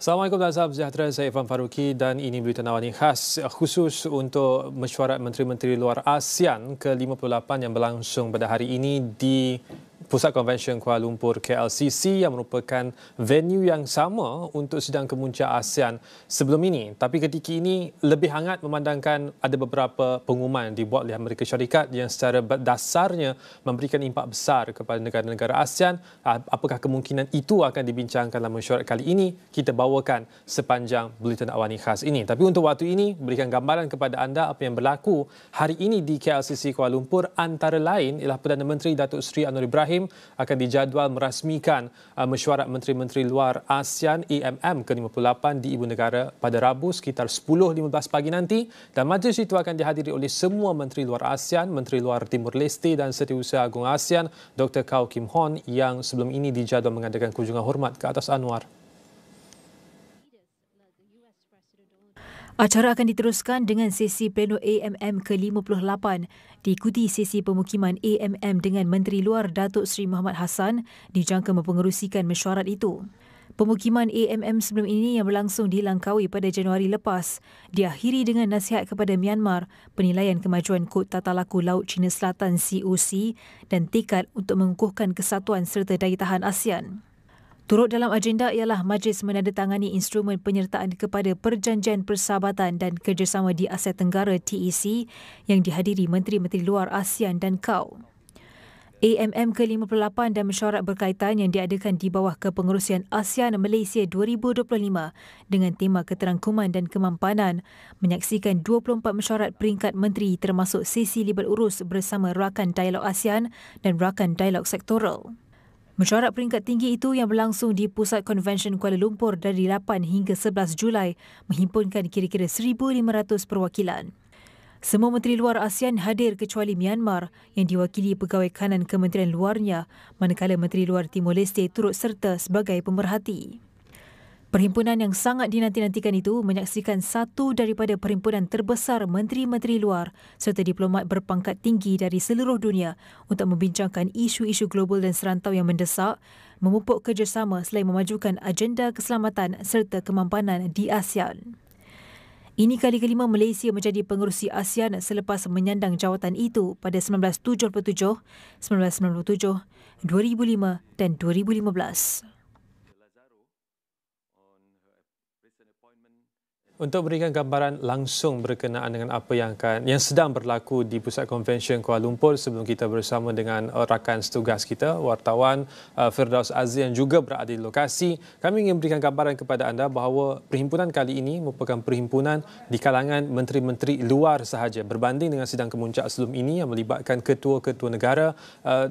Assalamualaikum dan salam sejahtera, saya Irfan Faruqi dan ini berita AWANI khas khusus untuk mesyuarat Menteri-Menteri Luar ASEAN ke-58 yang berlangsung pada hari ini di Pusat Konvensyen Kuala Lumpur KLCC yang merupakan venue yang sama untuk sidang kemuncak ASEAN sebelum ini. Tapi ketika ini lebih hangat memandangkan ada beberapa pengumuman yang dibuat oleh Amerika Syarikat yang secara dasarnya memberikan impak besar kepada negara-negara ASEAN. Apakah kemungkinan itu akan dibincangkan dalam mesyuarat kali ini? Kita bawakan sepanjang Bulletin AWANI khas ini. Tapi untuk waktu ini, berikan gambaran kepada anda apa yang berlaku hari ini di KLCC Kuala Lumpur. Antara lain ialah Perdana Menteri Datuk Seri Anwar Ibrahim akan dijadual merasmikan mesyuarat Menteri-Menteri Luar ASEAN AMM ke-58 di Ibu Negara pada Rabu sekitar 10.15 pagi nanti, dan majlis itu akan dihadiri oleh semua Menteri Luar ASEAN, Menteri Luar Timur Leste dan Setiausaha Agung ASEAN Dr. Kau Kim Hon yang sebelum ini dijadual mengadakan kunjungan hormat ke atas Anwar. Acara akan diteruskan dengan sesi pleno AMM ke-58, diikuti sesi pemukiman AMM dengan Menteri Luar Datuk Seri Mohamad Hassan dijangka mempengerusikan mesyuarat itu. Pemukiman AMM sebelum ini yang berlangsung di Langkawi pada Januari lepas diakhiri dengan nasihat kepada Myanmar, penilaian kemajuan Kod Tata Laku Laut Cina Selatan COC dan tekad untuk mengukuhkan kesatuan serta daya tahan ASEAN. Turut dalam agenda ialah majlis menandatangani instrumen penyertaan kepada Perjanjian Persahabatan dan Kerjasama di Asia Tenggara TEC yang dihadiri Menteri-Menteri Luar ASEAN dan KAU. AMM ke-58 dan mesyuarat berkaitan yang diadakan di bawah kepengerusian ASEAN Malaysia 2025 dengan tema keterangkuman dan kemampanan menyaksikan 24 mesyuarat peringkat menteri termasuk sesi libat urus bersama rakan dialog ASEAN dan rakan dialog sektoral. Mesyuarat peringkat tinggi itu yang berlangsung di Pusat Konvensyen Kuala Lumpur dari 8 hingga 11 Julai menghimpunkan kira-kira 1,500 perwakilan. Semua Menteri Luar ASEAN hadir kecuali Myanmar yang diwakili Pegawai Kanan Kementerian Luarnya, manakala Menteri Luar Timur Leste turut serta sebagai pemerhati. Perhimpunan yang sangat dinanti-nantikan itu menyaksikan satu daripada perhimpunan terbesar menteri-menteri luar serta diplomat berpangkat tinggi dari seluruh dunia untuk membincangkan isu-isu global dan serantau yang mendesak, memupuk kerjasama selain memajukan agenda keselamatan serta kemampanan di ASEAN. Ini kali kelima Malaysia menjadi pengerusi ASEAN selepas menyandang jawatan itu pada 1977, 1997, 2005 dan 2015. Untuk berikan gambaran langsung berkenaan dengan apa yang sedang berlaku di Pusat Konvensyen Kuala Lumpur, sebelum kita bersama dengan rakan setugas kita, wartawan Firdaus Aziz yang juga berada di lokasi, kami ingin berikan gambaran kepada anda bahawa perhimpunan kali ini merupakan perhimpunan di kalangan menteri-menteri luar sahaja berbanding dengan sidang kemuncak sebelum ini yang melibatkan ketua-ketua negara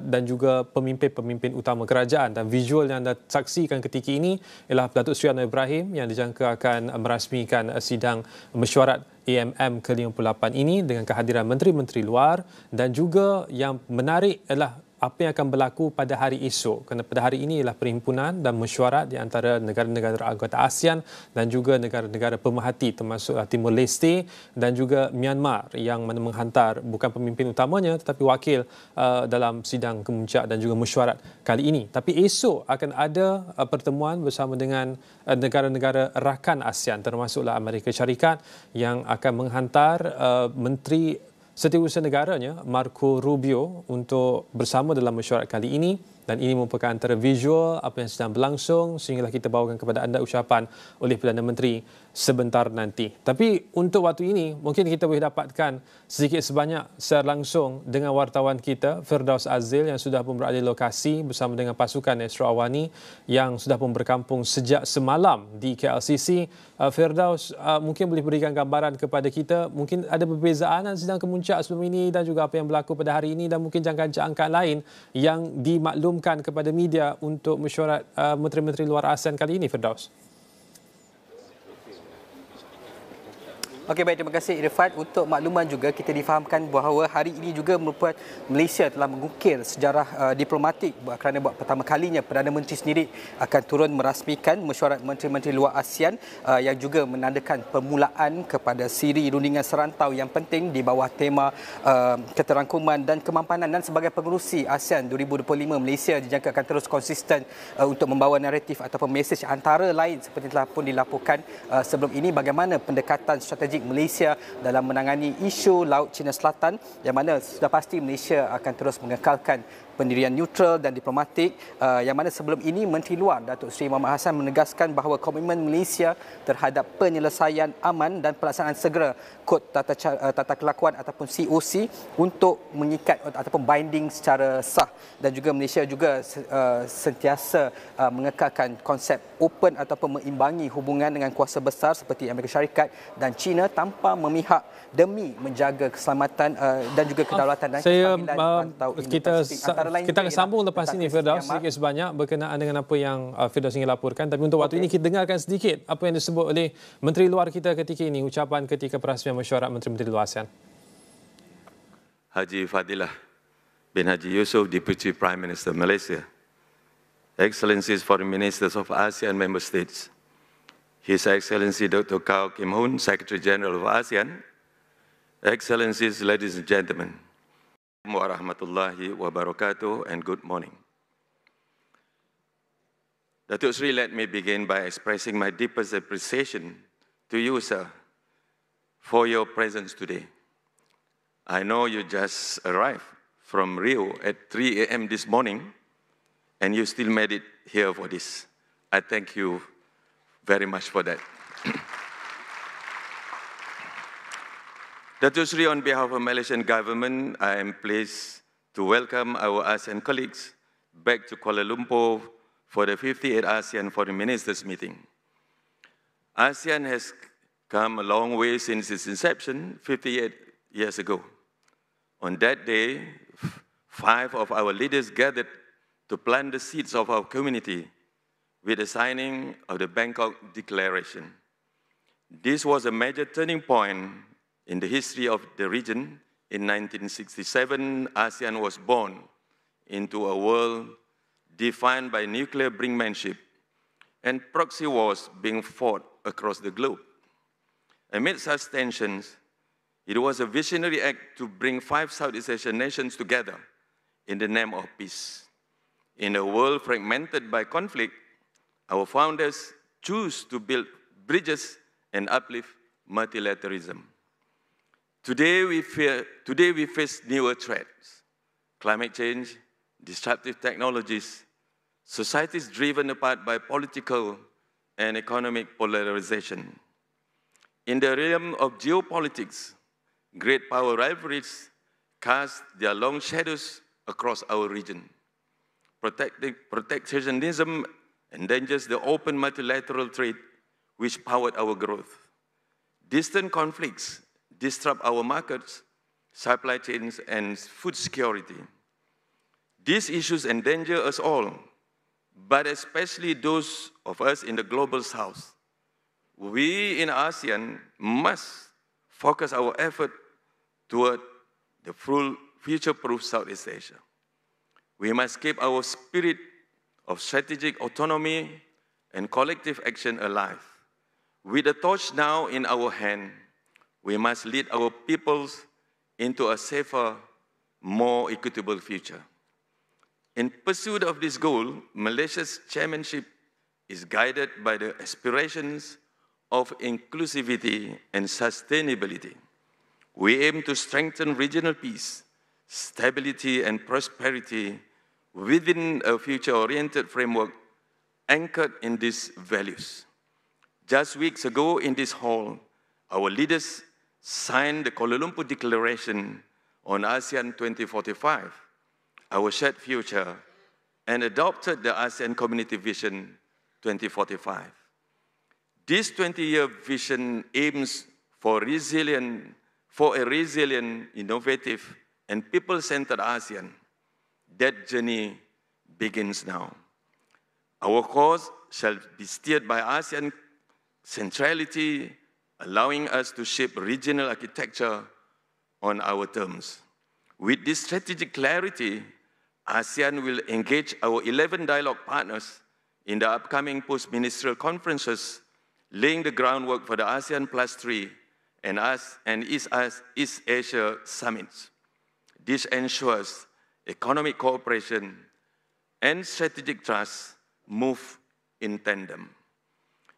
dan juga pemimpin-pemimpin utama kerajaan. Dan visual yang anda saksikan ketika ini ialah Datuk Seri Anwar Ibrahim yang dijangka akan merasmikan sidang mesyuarat AMM ke-58 ini dengan kehadiran menteri-menteri luar, dan juga yang menarik adalah apa yang akan berlaku pada hari esok, kerana pada hari ini ialah perhimpunan dan mesyuarat di antara negara-negara anggota ASEAN dan juga negara-negara pemerhati termasuk Timur Leste dan juga Myanmar yang mana menghantar bukan pemimpin utamanya tetapi wakil dalam sidang kemuncak dan juga mesyuarat kali ini. Tapi esok akan ada pertemuan bersama dengan negara-negara rakan ASEAN termasuklah Amerika Syarikat yang akan menghantar Menteri Setiausaha Negaranya Marco Rubio untuk bersama dalam mesyuarat kali ini, dan ini merupakan antara visual apa yang sedang berlangsung sehinggalah kita bawakan kepada anda ucapan oleh Perdana Menteri sebentar nanti. Tapi untuk waktu ini mungkin kita boleh dapatkan sedikit sebanyak secara langsung dengan wartawan kita Firdaus Aziz yang sudah pun berada di lokasi bersama dengan pasukan Astro AWANI yang sudah pun berkampung sejak semalam di KLCC. Firdaus, mungkin boleh berikan gambaran kepada kita, mungkin ada perbezaan sidang kemuncak sebelum ini dan juga apa yang berlaku pada hari ini, dan mungkin jangkaan-jangkaan lain yang dimaklumkan kepada media untuk mesyuarat Menteri-Menteri Luar ASEAN kali ini, Firdaus. Okey, baik, terima kasih Irfan. Untuk makluman juga kita difahamkan bahawa hari ini juga merupakan Malaysia telah mengukir sejarah diplomatik kerana buat pertama kalinya Perdana Menteri sendiri akan turun merasmikan mesyuarat Menteri-Menteri Luar ASEAN yang juga menandakan permulaan kepada siri rundingan serantau yang penting di bawah tema keterangkuman dan kemampanan. Dan sebagai pengerusi ASEAN 2025, Malaysia dijangka akan terus konsisten untuk membawa naratif ataupun mesej antara lain seperti telah pun dilaporkan sebelum ini bagaimana pendekatan strategik Malaysia dalam menangani isu Laut Cina Selatan, yang mana sudah pasti Malaysia akan terus mengekalkan pendirian neutral dan diplomatik, yang mana sebelum ini Menteri Luar Datuk Seri Mohamad Hassan menegaskan bahawa komitmen Malaysia terhadap penyelesaian aman dan pelaksanaan segera kod tata kelakuan ataupun COC untuk mengikat ataupun binding secara sah, dan juga Malaysia juga sentiasa mengekalkan konsep open ataupun meimbangi hubungan dengan kuasa besar seperti Amerika Syarikat dan China tanpa memihak demi menjaga keselamatan dan juga kedaulatan dan kestabilan Pantau Indo-Pasifik. Kita akan sambung lepas ini, Firdaus, sedikit sebanyak berkenaan dengan apa yang Firdaus ingin laporkan. Tapi untuk waktu ini kita dengarkan sedikit apa yang disebut oleh Menteri Luar kita ketika ini, ucapan ketika perasmian mesyuarat Menteri-Menteri Luar ASEAN. Haji Fadilah bin Haji Yusof, Deputy Prime Minister Malaysia, Excellencies Foreign Ministers of ASEAN Member States, His Excellency Dr. Kao Kim Hoon, Secretary General of ASEAN, Excellencies, ladies and gentlemen, warahmatullahi wabarakatuh, and good morning. Datuk Sri, let me begin by expressing my deepest appreciation to you, sir, for your presence today. I know you just arrived from Rio at 3 a.m. this morning, and you still made it here for this. I thank you very much for that. Datuk Sri, on behalf of the Malaysian government, I am pleased to welcome our ASEAN colleagues back to Kuala Lumpur for the 58th ASEAN Foreign Ministers meeting. ASEAN has come a long way since its inception 58 years ago. On that day, 5 of our leaders gathered to plant the seeds of our community with the signing of the Bangkok Declaration. This was a major turning point in the history of the region. In 1967, ASEAN was born into a world defined by nuclear brinkmanship and proxy wars being fought across the globe. Amid such tensions, it was a visionary act to bring 5 Southeast Asian nations together in the name of peace. In a world fragmented by conflict, our founders chose to build bridges and uplift multilateralism. Today we face newer threats: climate change, disruptive technologies, societies driven apart by political and economic polarization. In the realm of geopolitics, great power rivalries cast their long shadows across our region. Protectionism endangers the open multilateral trade which powered our growth. Distant conflicts disrupt our markets, supply chains, and food security. These issues endanger us all, but especially those of us in the global south. We in ASEAN must focus our effort toward the full future-proof Southeast Asia. We must keep our spirit of strategic autonomy and collective action alive. With the torch now in our hand, we must lead our peoples into a safer, more equitable future. In pursuit of this goal, Malaysia's chairmanship is guided by the aspirations of inclusivity and sustainability. We aim to strengthen regional peace, stability, and prosperity within a future-oriented framework anchored in these values. Just weeks ago in this hall, our leaders signed the Kuala Lumpur Declaration on ASEAN 2045, our shared future, and adopted the ASEAN Community Vision 2045. This 20-year vision aims for a resilient, innovative, and people-centered ASEAN. That journey begins now. Our course shall be steered by ASEAN centrality allowing us to shape regional architecture on our terms. With this strategic clarity, ASEAN will engage our 11 dialogue partners in the upcoming post-ministerial conferences, laying the groundwork for the ASEAN Plus 3 and East Asia summits. This ensures economic cooperation and strategic trust move in tandem.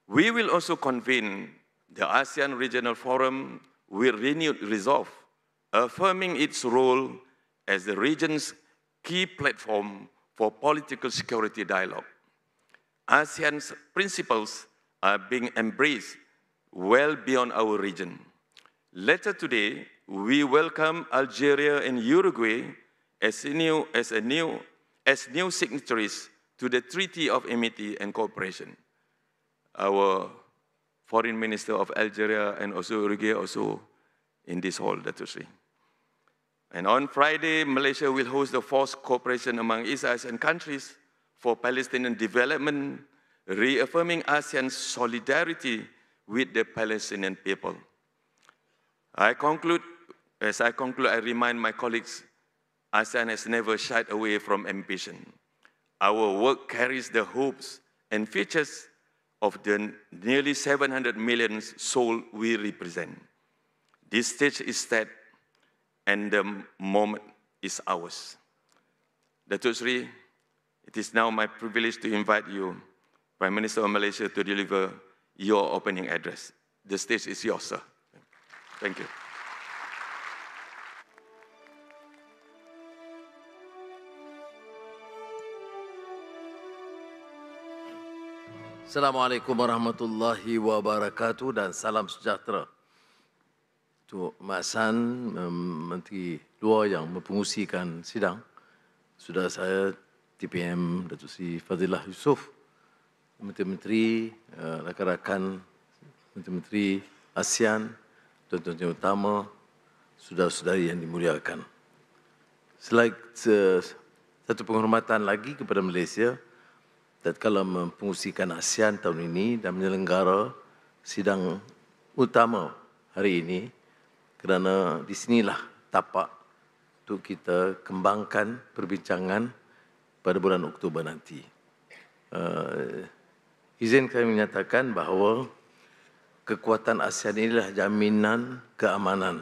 We will also convene the ASEAN Regional Forum with renewed resolve, affirming its role as the region's key platform for political security dialogue. ASEAN's principles are being embraced well beyond our region. Later today, we welcome Algeria and Uruguay as new signatories to the Treaty of Amity and Cooperation. Our Foreign Minister of Algeria and also Uruguay also in this hall, Dato' Sri. And on Friday, Malaysia will host the fourth cooperation among East Asian countries for Palestinian development, reaffirming ASEAN's solidarity with the Palestinian people. As I conclude, I remind my colleagues, ASEAN has never shied away from ambition. Our work carries the hopes and futures of the nearly 700 million souls we represent. This stage is set and the moment is ours. Dato' Sri, it is now my privilege to invite you, Prime Minister of Malaysia, to deliver your opening address. The stage is yours, sir. Thank you. Assalamualaikum warahmatullahi wabarakatuh dan salam sejahtera. Untuk Masan, Menteri Luar yang mempengusikan sidang, saudara saya TPM Datuk Seri Fadilah Yusof, Menteri-Menteri, rakan-rakan Menteri-Menteri ASEAN, tuan-tuan utama, saudara-saudari yang dimuliakan. Satu penghormatan lagi kepada Malaysia, tatkala mempengusikan ASEAN tahun ini dan menyelenggara sidang utama hari ini, kerana di sinilah tapak untuk kita kembangkan perbincangan pada bulan Oktober nanti. Izin kami menyatakan bahawa kekuatan ASEAN inilah jaminan keamanan.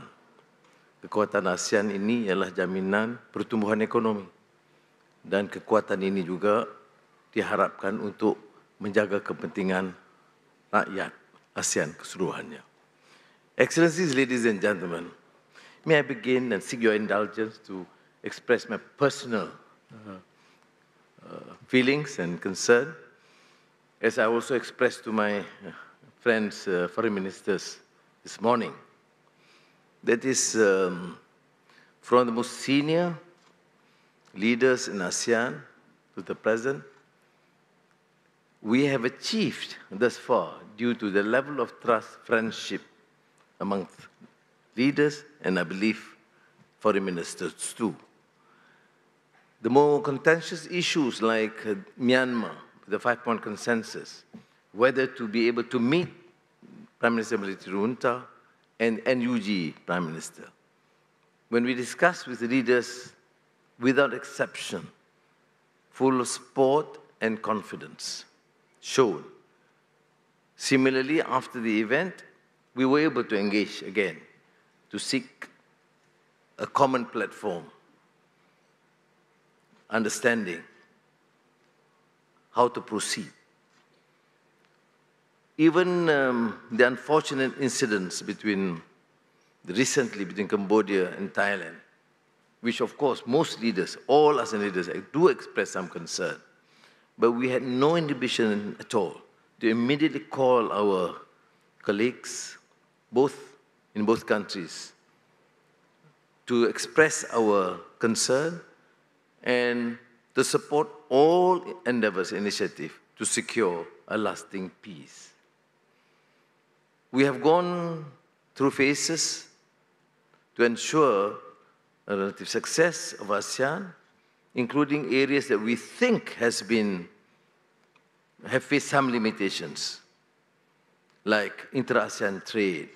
Kekuatan ASEAN ini ialah jaminan pertumbuhan ekonomi. Dan kekuatan ini juga diharapkan untuk menjaga kepentingan rakyat ASEAN keseluruhannya. Excellencies, ladies and gentlemen, may I begin and seek your indulgence to express my personal feelings and concern, as I also expressed to my friends, foreign ministers, this morning. That is, from the most senior leaders in ASEAN to the present, we have achieved thus far due to the level of trust, friendship among leaders, and I believe foreign ministers too. The more contentious issues like Myanmar, the 5-point consensus, whether to be able to meet Prime Minister Military Junta and NUG Prime Minister. When we discuss with the leaders, without exception, full of support and confidence shown. Similarly, after the event, we were able to engage again to seek a common platform, understanding how to proceed. Even the unfortunate incidents recently between Cambodia and Thailand, which of course most leaders, all ASEAN leaders, do express some concern. But we had no inhibition at all to immediately call our colleagues, in both countries, to express our concern and to support all endeavors, initiative to secure a lasting peace. We have gone through phases to ensure a relative success of ASEAN, including areas that we think have faced some limitations, like inter-ASEAN trade,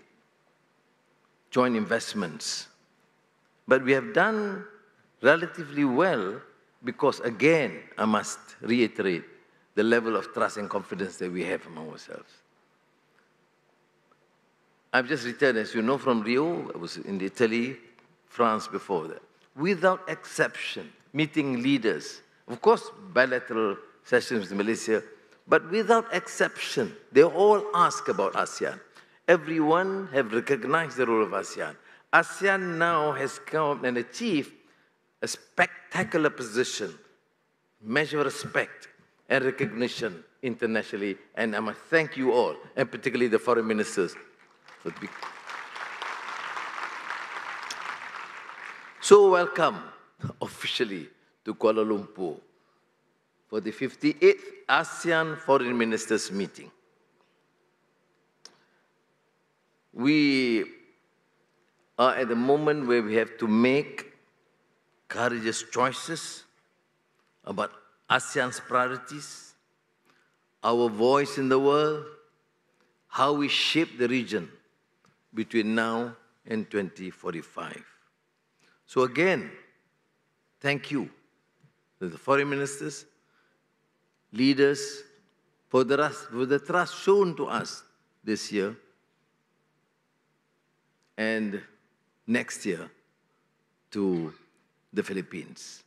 joint investments. But we have done relatively well because, again, I must reiterate the level of trust and confidence that we have among ourselves. I've just returned, as you know, from Rio. I was in Italy, France before that. Without exception, meeting leaders, of course, bilateral sessions with Malaysia, but without exception, they all ask about ASEAN. Everyone have recognized the role of ASEAN. ASEAN now has come and achieved a spectacular position, measure of respect and recognition internationally, and I must thank you all, and particularly the foreign ministers. So welcome officially to Kuala Lumpur for the 58th ASEAN Foreign Ministers meeting. We are at the moment where we have to make courageous choices about ASEAN's priorities, our voice in the world, how we shape the region between now and 2045. So again, thank you to the foreign ministers, leaders, for the trust shown to us this year and next year to the Philippines.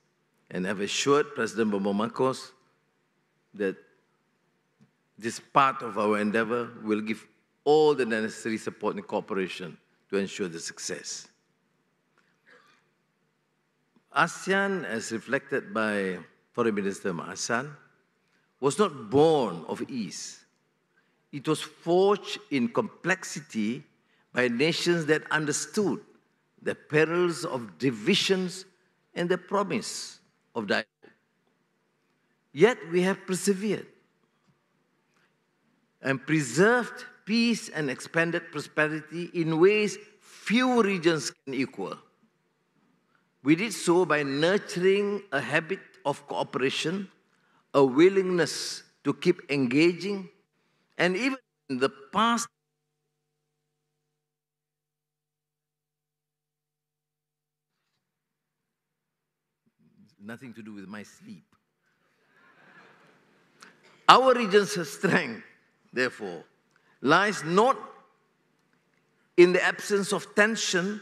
And I've assured President Bongbong Marcos that this part of our endeavor will give all the necessary support and cooperation to ensure the success. ASEAN, as reflected by Foreign Minister Mahasan, was not born of ease. It was forged in complexity by nations that understood the perils of divisions and the promise of dialogue. Yet we have persevered and preserved peace and expanded prosperity in ways few regions can equal. We did so by nurturing a habit of cooperation, a willingness to keep engaging, and even in the past, nothing to do with my sleep. Our region's strength, therefore, lies not in the absence of tension,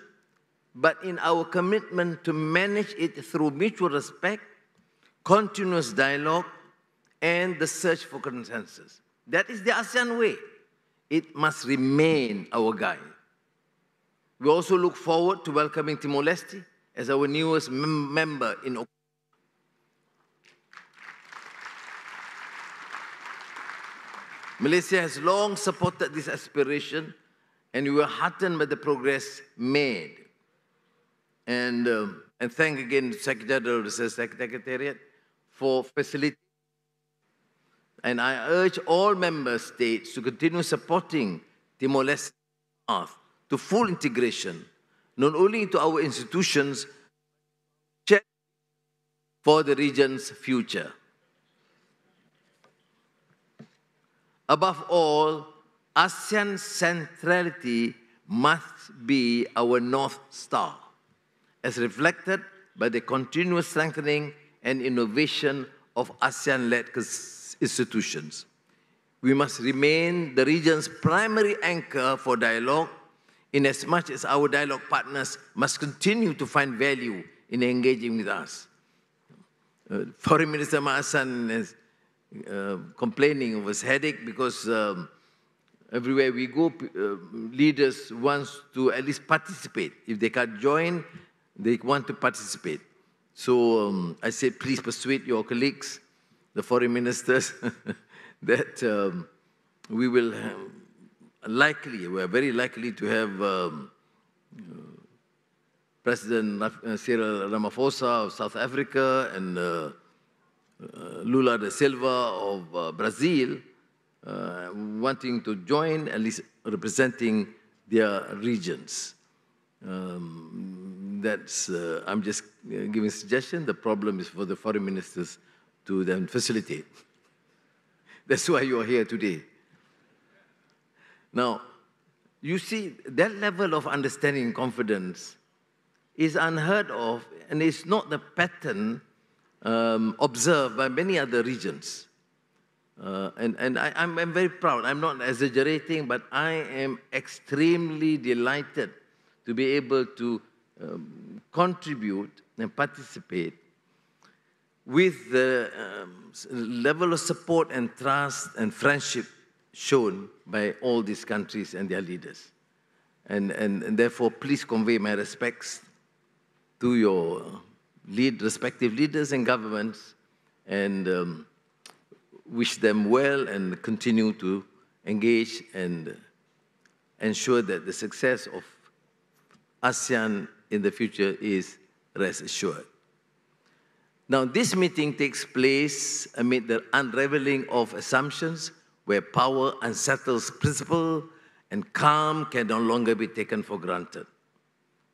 but in our commitment to manage it through mutual respect, continuous dialogue, and the search for consensus. That is the ASEAN way. It must remain our guide. We also look forward to welcoming Timor-Leste as our newest member in October. Malaysia has long supported this aspiration, and we were heartened by the progress made. And thank again the Secretary of the Secretariat for facilitating. And I urge all member states to continue supporting Timor-Leste's path to full integration, not only into our institutions, but for the region's future. Above all, ASEAN centrality must be our North Star, as reflected by the continuous strengthening and innovation of ASEAN-led institutions. We must remain the region's primary anchor for dialogue, inasmuch as our dialogue partners must continue to find value in engaging with us. Foreign Minister Mahasan is complaining of his headache because everywhere we go, leaders want to at least participate. If they can't join, they want to participate. So I said, please persuade your colleagues, the foreign ministers, that we will we are very likely to have President Cyril Ramaphosa of South Africa and Lula da Silva of Brazil wanting to join, at least representing their regions. I'm just giving a suggestion. The problem is for the foreign ministers to then facilitate. That's why you are here today. Now, you see, that level of understanding and confidence is unheard of, and is not the pattern observed by many other regions. I'm very proud. I'm not exaggerating, but I am extremely delighted to be able to contribute and participate with the level of support and trust and friendship shown by all these countries and their leaders. And therefore, please convey my respects to your respective leaders and governments, and wish them well and continue to engage and ensure that the success of ASEAN in the future is rest assured. Now, this meeting takes place amid the unraveling of assumptions where power unsettles principle and calm can no longer be taken for granted.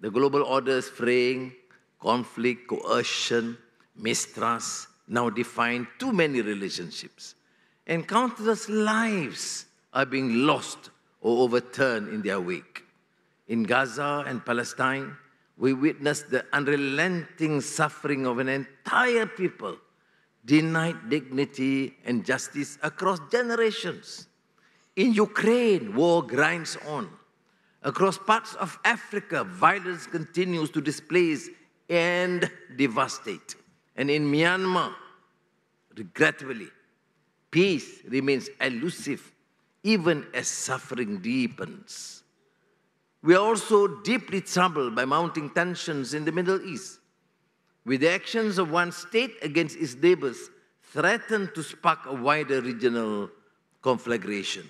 The global order is fraying, conflict, coercion, mistrust now define too many relationships, and countless lives are being lost or overturned in their wake. In Gaza and Palestine, we witness the unrelenting suffering of an entire people, denied dignity and justice across generations. In Ukraine, war grinds on. Across parts of Africa, violence continues to displace and devastate. And in Myanmar, regrettably, peace remains elusive even as suffering deepens. We are also deeply troubled by mounting tensions in the Middle East, with the actions of one state against its neighbors threaten to spark a wider regional conflagration.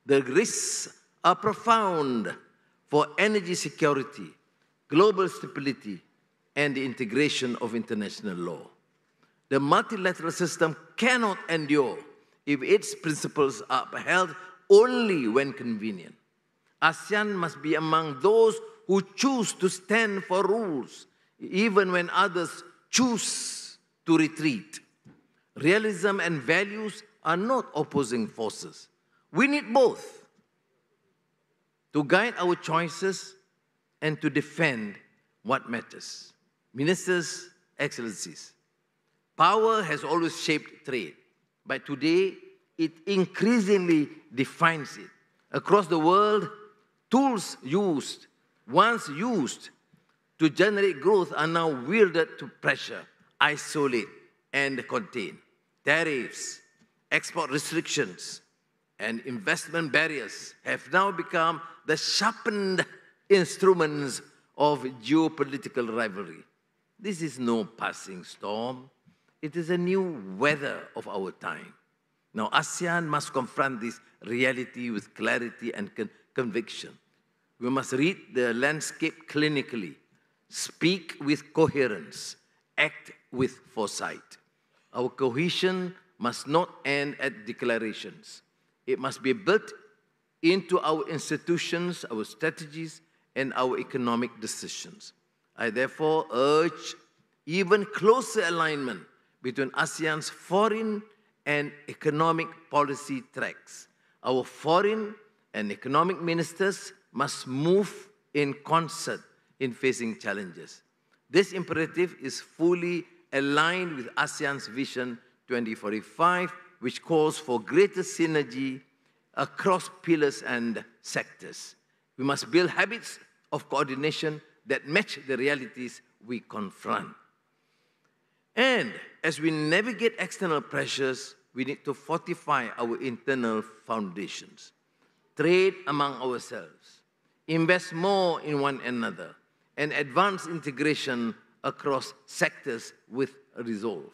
The risks are profound for energy security, global stability, and the integration of international law. The multilateral system cannot endure if its principles are upheld only when convenient. ASEAN must be among those who choose to stand for rules, even when others choose to retreat. Realism and values are not opposing forces. We need both to guide our choices and to defend what matters. Ministers, Excellencies, power has always shaped trade, but today it increasingly defines it. Across the world, tools once used to generate growth are now wielded to pressure, isolate, and contain. Tariffs, export restrictions, and investment barriers have now become the sharpened instruments of geopolitical rivalry. This is no passing storm. It is a new weather of our time. Now, ASEAN must confront this reality with clarity and conviction. We must read the landscape clinically, speak with coherence, act with foresight. Our cohesion must not end at declarations. It must be built into our institutions, our strategies, and our economic decisions. I therefore urge even closer alignment between ASEAN's foreign and economic policy tracks. Our foreign and economic ministers must move in concert in facing challenges. This imperative is fully aligned with ASEAN's Vision 2045, which calls for greater synergy across pillars and sectors. We must build habits of coordination that match the realities we confront. And as we navigate external pressures, we need to fortify our internal foundations, trade among ourselves, invest more in one another, and advance integration across sectors with resolve.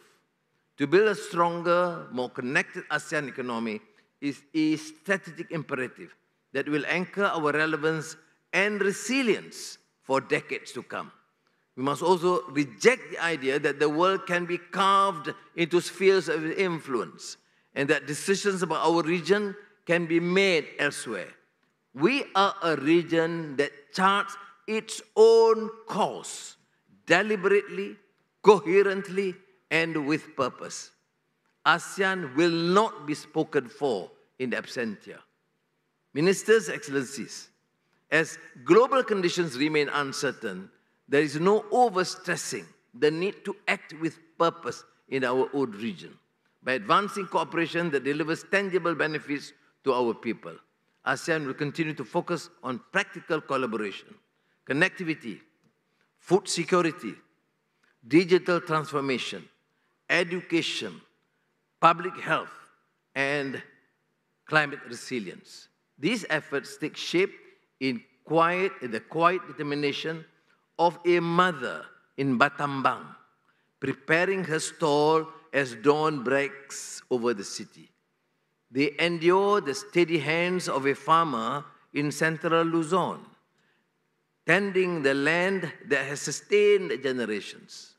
To build a stronger, more connected ASEAN economy is a strategic imperative that will anchor our relevance and resilience for decades to come. We must also reject the idea that the world can be carved into spheres of influence and that decisions about our region can be made elsewhere. We are a region that charts its own course, deliberately, coherently, and with purpose. ASEAN will not be spoken for in absentia. Ministers, Excellencies, as global conditions remain uncertain, there is no overstressing the need to act with purpose in our own region by advancing cooperation that delivers tangible benefits to our people. ASEAN will continue to focus on practical collaboration, connectivity, food security, digital transformation, education, public health, and climate resilience. These efforts take shape in the quiet determination of a mother in Battambang, preparing her stall as dawn breaks over the city. They endure the steady hands of a farmer in central Luzon, tending the land that has sustained generations.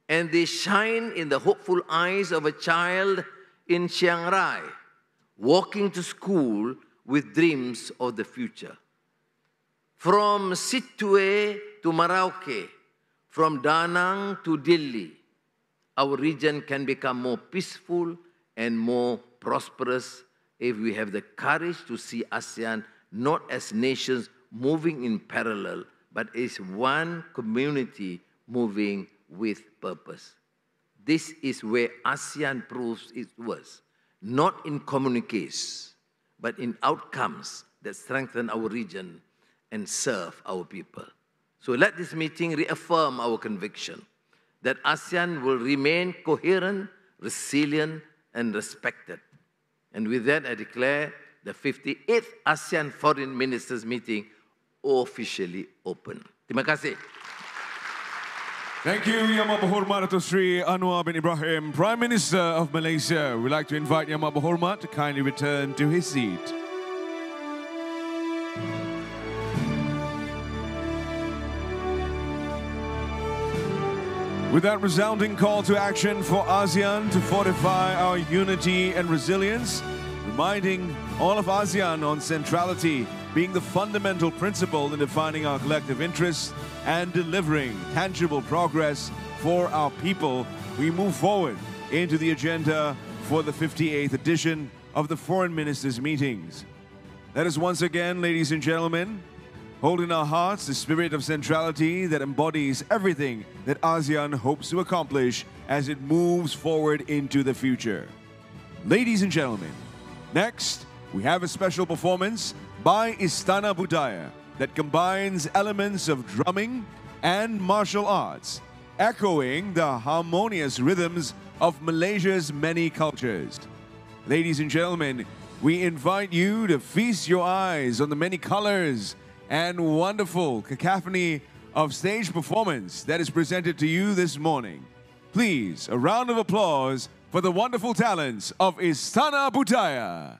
And they shine in the hopeful eyes of a child in Chiang Rai, walking to school with dreams of the future. From Sittwe to Merauke, from Da Nang to Dili, our region can become more peaceful and more prosperous if we have the courage to see ASEAN not as nations moving in parallel, but as one community moving with purpose. This is where ASEAN proves its worth, not in communiques, but in outcomes that strengthen our region and serve our people. So let this meeting reaffirm our conviction that ASEAN will remain coherent, resilient, and respected. And with that, I declare the 58th ASEAN Foreign Ministers meeting officially open. Terima kasih. Thank you, Yang Amat Berhormat Datuk Seri Anwar bin Ibrahim, Prime Minister of Malaysia. We'd like to invite Yang Amat Berhormat to kindly return to his seat. With that resounding call to action for ASEAN to fortify our unity and resilience, reminding all of ASEAN on centrality being the fundamental principle in defining our collective interests and delivering tangible progress for our people, we move forward into the agenda for the 58th edition of the Foreign Ministers meetings. Let us once again, ladies and gentlemen, hold in our hearts the spirit of centrality that embodies everything that ASEAN hopes to accomplish as it moves forward into the future. Ladies and gentlemen, next we have a special performance by Istana Budaya that combines elements of drumming and martial arts, echoing the harmonious rhythms of Malaysia's many cultures. Ladies and gentlemen, we invite you to feast your eyes on the many colors and wonderful cacophony of stage performance that is presented to you this morning. Please, a round of applause for the wonderful talents of Istana Budaya.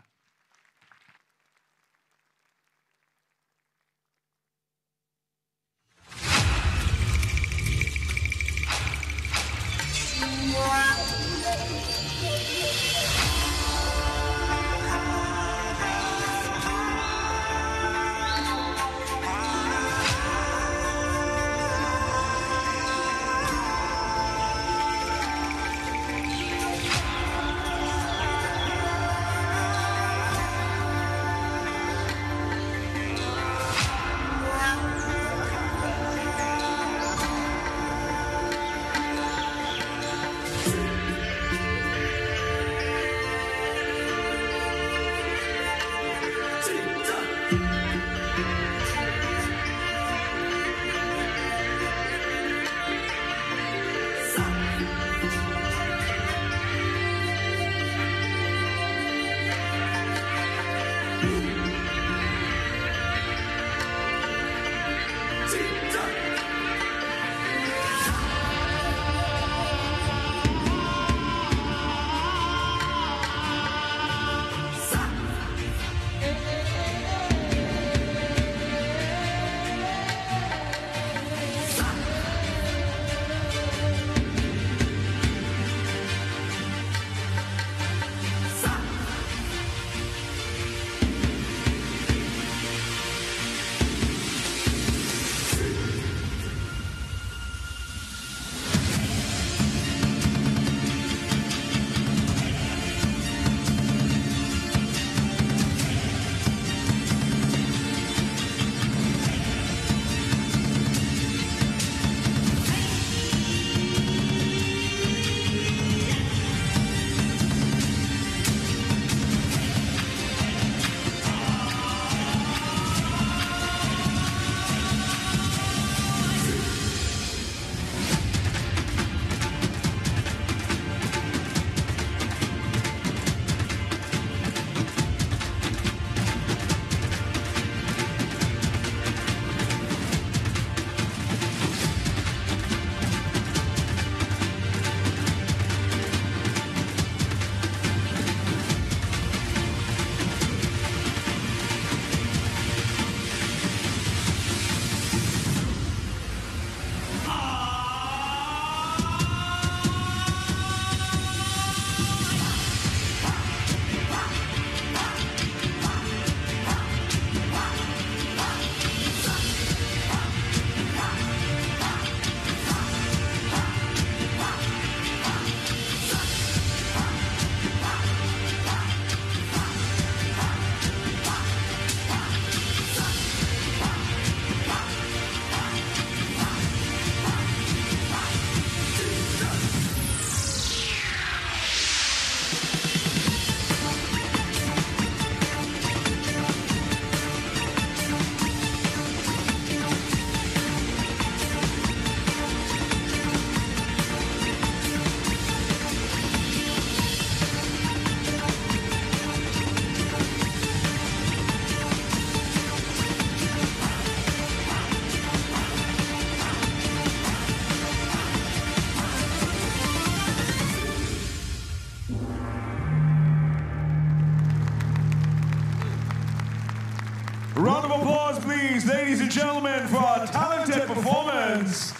A round of applause, please, ladies and gentlemen, for our talented performance.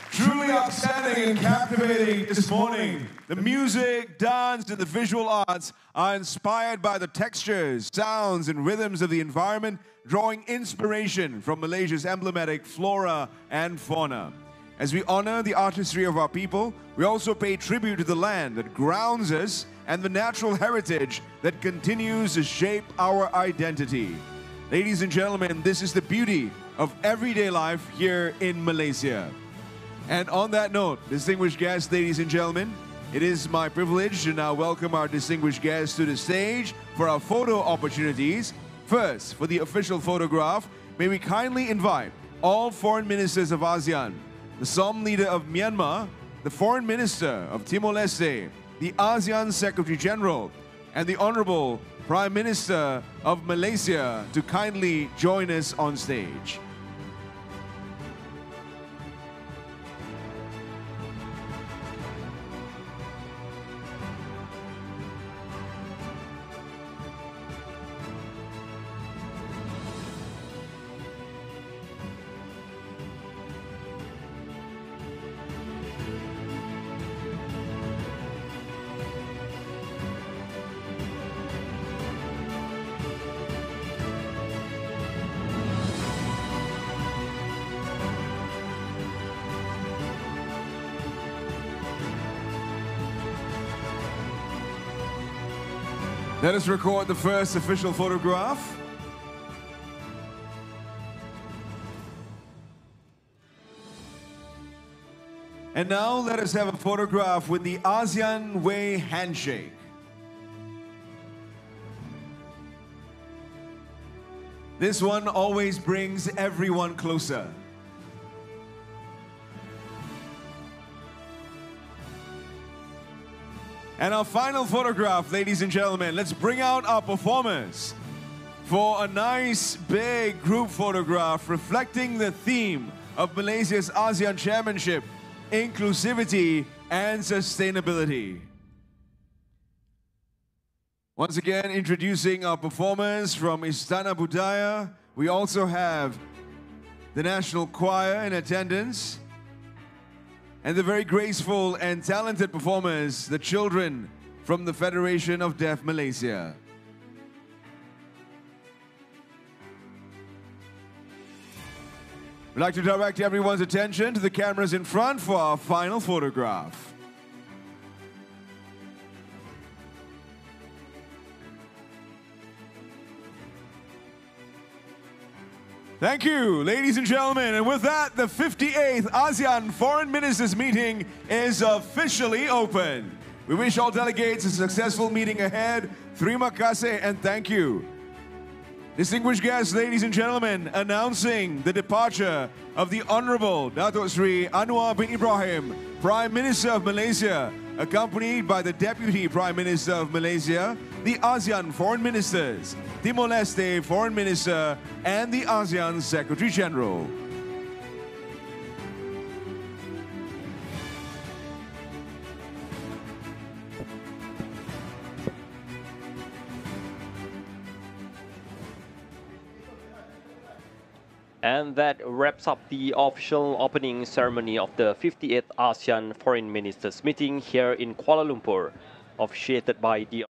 Truly outstanding and captivating this morning. The music, dance, and the visual arts are inspired by the textures, sounds, and rhythms of the environment, drawing inspiration from Malaysia's emblematic flora and fauna. As we honor the artistry of our people, we also pay tribute to the land that grounds us and the natural heritage that continues to shape our identity. Ladies and gentlemen, this is the beauty of everyday life here in Malaysia. And on that note, distinguished guests, ladies and gentlemen, it is my privilege to now welcome our distinguished guests to the stage for our photo opportunities. First, for the official photograph, may we kindly invite all foreign ministers of ASEAN, the Sovereign Leader of Myanmar, the Foreign Minister of Timor-Leste, the ASEAN Secretary General, and the Honourable Prime Minister of Malaysia to kindly join us on stage. Let us record the first official photograph. And now let us have a photograph with the ASEAN Way handshake. This one always brings everyone closer. And our final photograph, ladies and gentlemen, let's bring out our performers for a nice big group photograph reflecting the theme of Malaysia's ASEAN Chairmanship, inclusivity and sustainability. Once again, introducing our performers from Istana Budaya. We also have the National Choir in attendance, and the very graceful and talented performers, the children from the Federation of Deaf Malaysia. We'd like to direct everyone's attention to the cameras in front for our final photograph. Thank you, ladies and gentlemen. And with that, the 58th ASEAN Foreign Ministers meeting is officially open. We wish all delegates a successful meeting ahead. Terima kasih and thank you. Distinguished guests, ladies and gentlemen, announcing the departure of the Honourable Datuk Sri Anwar bin Ibrahim, Prime Minister of Malaysia, accompanied by the Deputy Prime Minister of Malaysia, the ASEAN Foreign Ministers, Timor-Leste Foreign Minister, and the ASEAN Secretary General. And that wraps up the official opening ceremony of the 58th ASEAN Foreign Ministers meeting here in Kuala Lumpur, officiated by the